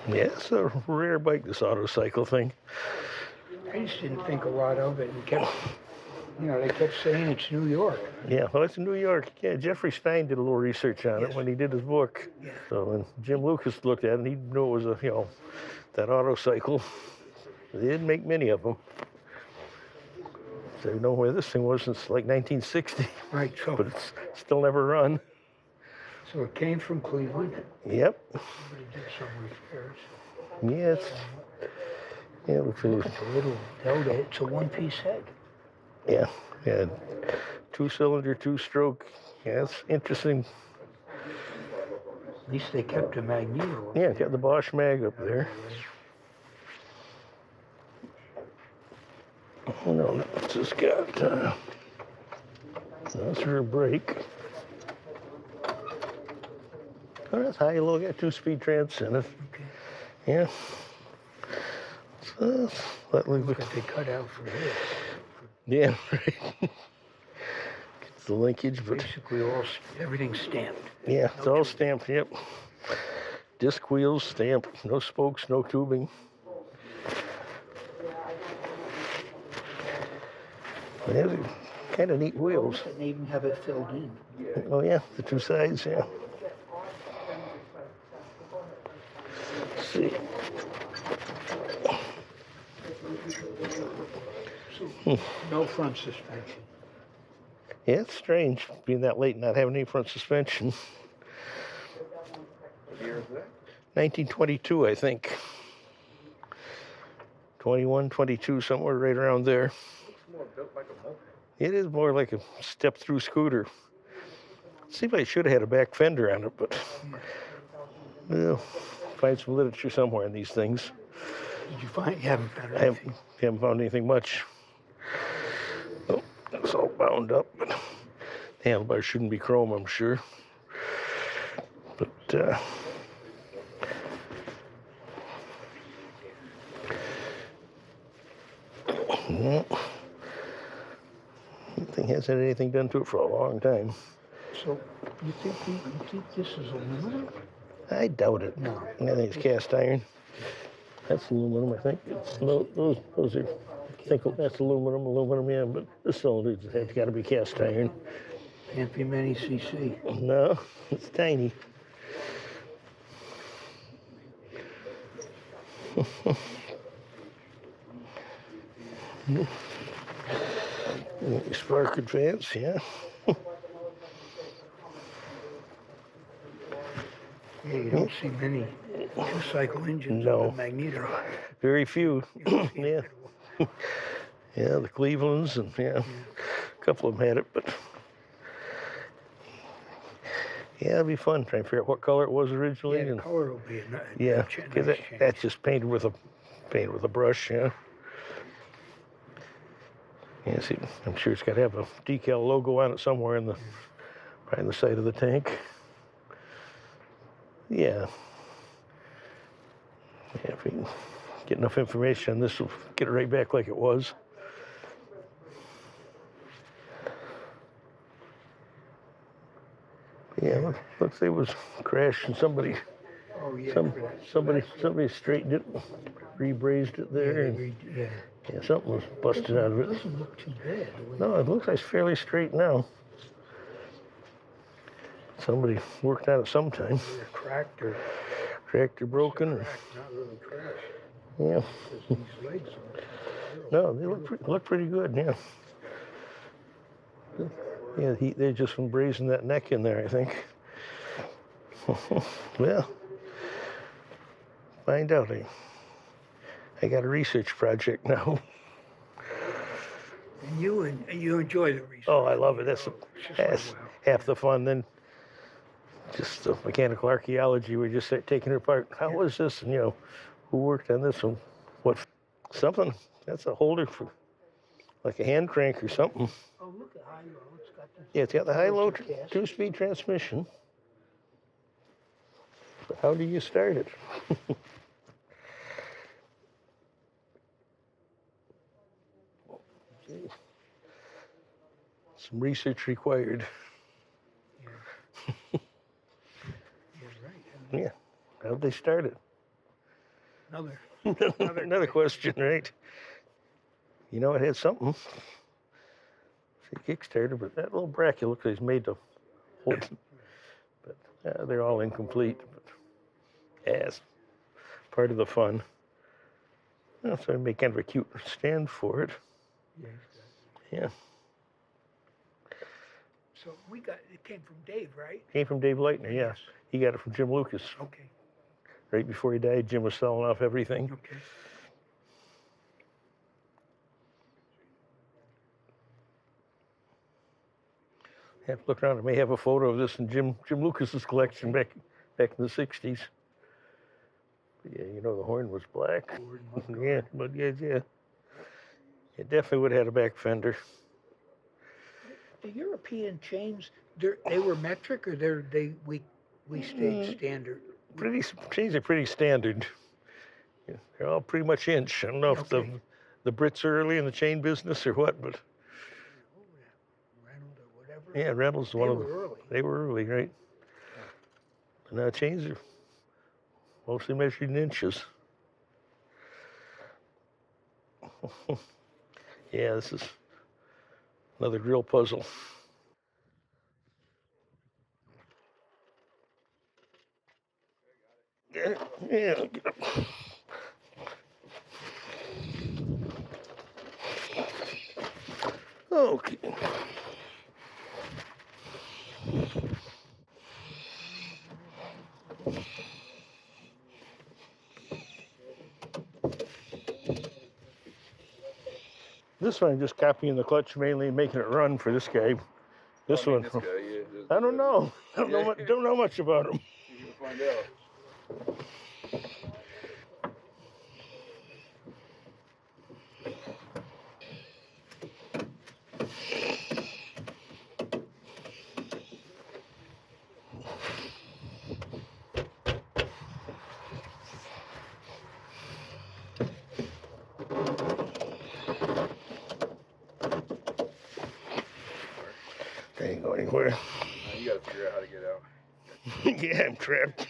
Yeah, it's a rare bike, this autocycle thing. I just didn't think a lot of it and kept, they kept saying it's New York. Yeah, well, it's in New York. Yeah, Jeffrey Stein did a little research on it Yes. when he did his book. Yeah. So when Jim Lucas looked at it, and he knew it was that autocycle. They didn't make many of them. So you know where this thing was since like 1960, Right, so, but it's still never run. so it came from Cleveland. Yep. Somebody did some repairs. Yeah, it looks a Look little, at the little delta. It's a one-piece head. yeah, 2-cylinder, 2-stroke. Yeah, it's interesting. At least they kept a magneto. Yeah, it's got the Bosch mag up there. Oh no, it's just got, that's her brake. Oh, that's high low, got 2-speed trans in it. Okay. Yeah. So, that looks Look at they cut out for this. yeah, right. Gets the linkage, but Basically, everything's stamped. yeah, it's all stamped, yep. Disc wheels stamped, no spokes, no tubing. Yeah, kind of neat wheels. And they even have it filled in. Oh yeah, the 2 sides, yeah. Let's see. No front suspension. Yeah, it's strange being that late and not having any front suspension. What year is that? 1922, I think. 21, 22, somewhere right around there. Looks more built like a moped. It is more like a step-through scooter. Seems like it should have had a back fender on it, but well, find some literature somewhere in these things. Did you find? You haven't found I anything. haven't found anything much. Oh, it's all bound up, but the handlebars shouldn't be chrome, I'm sure. But no, nothing hasn't had anything done to it for a long time. So you think this is aluminum? I doubt it. No. I think it's cast iron. That's aluminum, I think. Those are, I think that's aluminum, yeah, but the cylinders have got to be cast iron. Can't be many cc. No, it's tiny. Spark advance, yeah. Yeah, you don't see many two-cycle engines No. with a magneto. Very few. Yeah. Yeah, the Clevelands and yeah, a couple of them had it, but yeah, it'd be fun trying to figure out what color it was originally. Yeah, the And color will be a yeah, nice because change. that's just painted with a brush, yeah. Yeah, see, I'm sure it's got to have a decal logo on it somewhere in the right in the side of the tank. Yeah. Yeah, if we can get enough information on this, we'll get it right back like it was. Yeah, looks like it was crashed and somebody Oh, yeah. somebody straightened it, rebrazed it there, and Yeah. yeah, something was busted out of It it. doesn't look too bad. the way- No, it looks like it's fairly straight now. Somebody worked on it sometime. Either cracked or Tractor broken, or cracked, not really crashed. yeah. 'Cause these legs are No, they look pretty good, yeah. Yeah, they're just from brazing that neck in there, I think. Well, find out. I got a research project now. And you enjoy the research. Oh, I love it. That's It's just like, wow. half the fun. Then just the mechanical archaeology. We just start taking it apart. How was this? And who worked on this one? What? Something. That's a holder for like a hand crank or something. Oh, look at high-low. It's got the Yeah, it's got the high-low cast. 2-speed transmission. But how do you start it? Some research required. You're right. Yeah. How'd they start it? Another question, right? You know, it had something. See, Kickstarter, but that little bracket looks like it's made to hold. But they're all incomplete. But yeah, it's part of the fun. So I make kind of a cute stand for it. Yeah, Yeah, so it came from Dave, right? came from Dave Leitner. Yeah, Yes. he got it from Jim Lucas. Okay, Right before he died, Jim was selling off everything. okay. Have to look around. I may have a photo of this in Jim Lucas's collection back in the '60s. But yeah, you know the horn was black. Yeah, but yeah. It definitely would have had a back fender. The European chains, they were metric, or we stayed standard? Chains are pretty standard. Yeah, they're all pretty much inch. I don't know if Okay. the Brits are early in the chain business or what, but Reynolds or whatever. yeah, Reynolds is one of them. Early. They were early, right? And now chains are mostly measured in inches. Yeah, this is another drill puzzle. Yeah. Okay. This one I'm just copying the clutch mainly and making it run for this guy. This one, This guy, yeah, I don't know. Don't know much about him. You can find out. They ain't go anywhere. You gotta figure out how to get out. Yeah, I'm trapped.